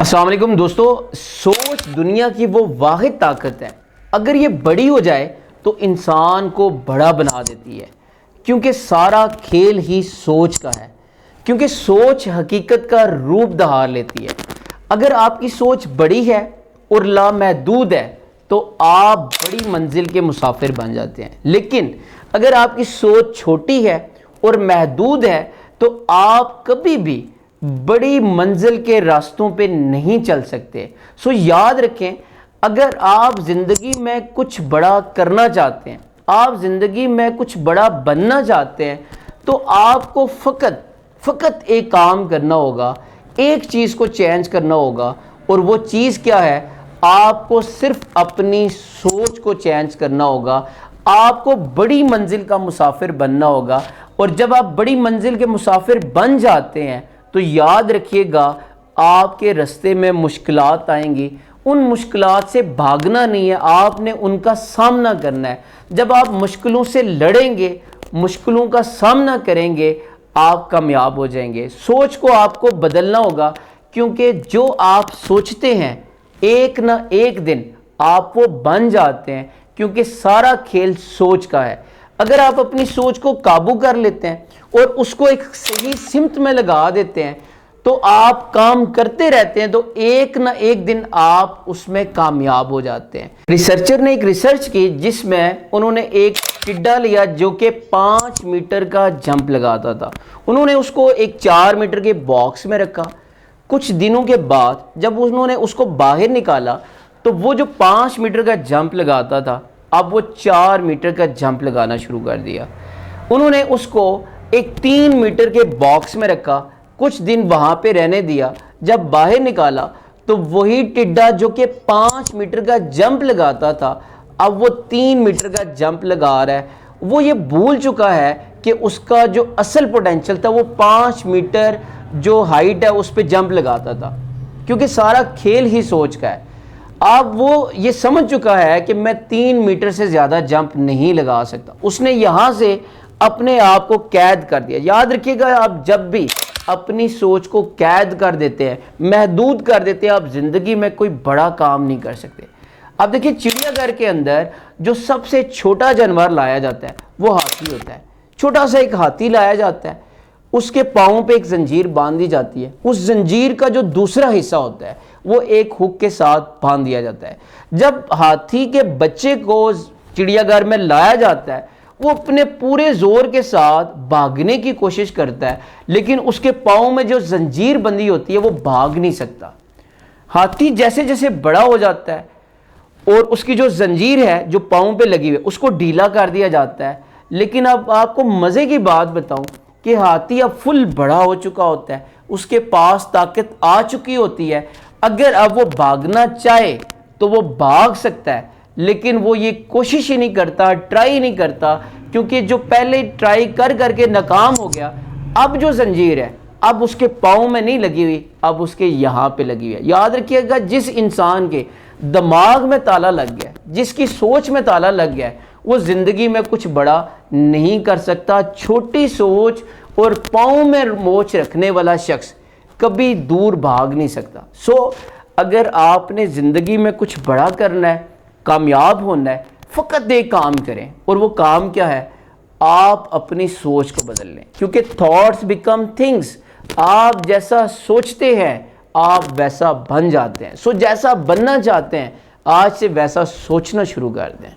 अस्सलाम वालेकुम दोस्तों, सोच दुनिया की वो वाहिद ताकत है, अगर ये बड़ी हो जाए तो इंसान को बड़ा बना देती है। क्योंकि सारा खेल ही सोच का है, क्योंकि सोच हकीकत का रूप धार लेती है। अगर आपकी सोच बड़ी है और लामहदूद है तो आप बड़ी मंजिल के मुसाफिर बन जाते हैं, लेकिन अगर आपकी सोच छोटी है और महदूद है तो आप कभी भी बड़ी मंजिल के रास्तों पे नहीं चल सकते। सो याद रखें, अगर आप ज़िंदगी में कुछ बड़ा करना चाहते हैं, आप ज़िंदगी में कुछ बड़ा बनना चाहते हैं, तो आपको फ़कत एक काम करना होगा, एक चीज़ को चेंज करना होगा। और वो चीज़ क्या है? आपको सिर्फ अपनी सोच को चेंज करना होगा। आपको बड़ी मंजिल का मुसाफिर बनना होगा। और जब आप बड़ी मंजिल के मुसाफिर बन जाते हैं तो याद रखिएगा, आपके रास्ते में मुश्किलात आएंगी। उन मुश्किलात से भागना नहीं है, आपने उनका सामना करना है। जब आप मुश्किलों से लड़ेंगे, मुश्किलों का सामना करेंगे, आप कामयाब हो जाएंगे। सोच को आपको बदलना होगा, क्योंकि जो आप सोचते हैं एक ना एक दिन आप वो बन जाते हैं, क्योंकि सारा खेल सोच का है। अगर आप अपनी सोच को काबू कर लेते हैं और उसको एक सही सिमत में लगा देते हैं तो आप काम करते रहते हैं, तो एक ना एक दिन आप उसमें कामयाब हो जाते हैं। रिसर्चर ने एक रिसर्च की जिसमें उन्होंने एक टिड्डा लिया जो कि 5 मीटर का जंप लगाता था। उन्होंने उसको एक 4 मीटर के बॉक्स में रखा। कुछ दिनों के बाद जब उन्होंने उसको बाहर निकाला तो वो जो 5 मीटर का जंप लगाता था, अब वो 4 मीटर का जंप लगाना शुरू कर दिया। उन्होंने उसको एक 3 मीटर के बॉक्स में रखा, कुछ दिन वहाँ पे रहने दिया। जब बाहर निकाला तो वही टिड्डा जो कि 5 मीटर का जंप लगाता था, अब वो 3 मीटर का जंप लगा रहा है। वो ये भूल चुका है कि उसका जो असल पोटेंशियल था वो 5 मीटर जो हाइट है उस पर जंप लगाता था, क्योंकि सारा खेल ही सोच का है। अब वो ये समझ चुका है कि मैं 3 मीटर से ज़्यादा जंप नहीं लगा सकता। उसने यहाँ से अपने आप को कैद कर दिया। याद रखिएगा, आप जब भी अपनी सोच को कैद कर देते हैं, महदूद कर देते हैं, आप ज़िंदगी में कोई बड़ा काम नहीं कर सकते। अब देखिए, चिड़ियाघर के अंदर जो सबसे छोटा जानवर लाया जाता है वो हाथी होता है। छोटा सा एक हाथी लाया जाता है, उसके पाँव पे एक जंजीर बांध दी जाती है। उस जंजीर का जो दूसरा हिस्सा होता है वो एक हुक के साथ बांध दिया जाता है। जब हाथी के बच्चे को चिड़ियाघर में लाया जाता है, वो अपने पूरे जोर के साथ भागने की कोशिश करता है, लेकिन उसके पाँव में जो जंजीर बंधी होती है वो भाग नहीं सकता। हाथी जैसे जैसे बड़ा हो जाता है और उसकी जो जंजीर है जो पाँव पे लगी हुई है उसको ढीला कर दिया जाता है। लेकिन अब आपको मज़े की बात बताऊं कि हाथी अब फुल बड़ा हो चुका होता है, उसके पास ताकत आ चुकी होती है। अगर अब वो भागना चाहे तो वो भाग सकता है, लेकिन वो ये कोशिश ही नहीं करता, ट्राई नहीं करता, क्योंकि जो पहले ट्राई कर करके नाकाम हो गया, अब जो जंजीर है अब उसके पाँव में नहीं लगी हुई, अब उसके यहाँ पे लगी हुई है। याद रखिएगा, जिस इंसान के दिमाग में ताला लग गया, जिसकी सोच में ताला लग गया, वो ज़िंदगी में कुछ बड़ा नहीं कर सकता। छोटी सोच और पाँव में मोच रखने वाला शख्स कभी दूर भाग नहीं सकता। सो अगर आपने ज़िंदगी में कुछ बड़ा करना है, कामयाब होना है, फ़कत एक काम करें, और वो काम क्या है? आप अपनी सोच को बदल लें, क्योंकि थॉट्स बिकम थिंग्स। आप जैसा सोचते हैं आप वैसा बन जाते हैं। सो जैसा बनना चाहते हैं आज से वैसा सोचना शुरू कर दें।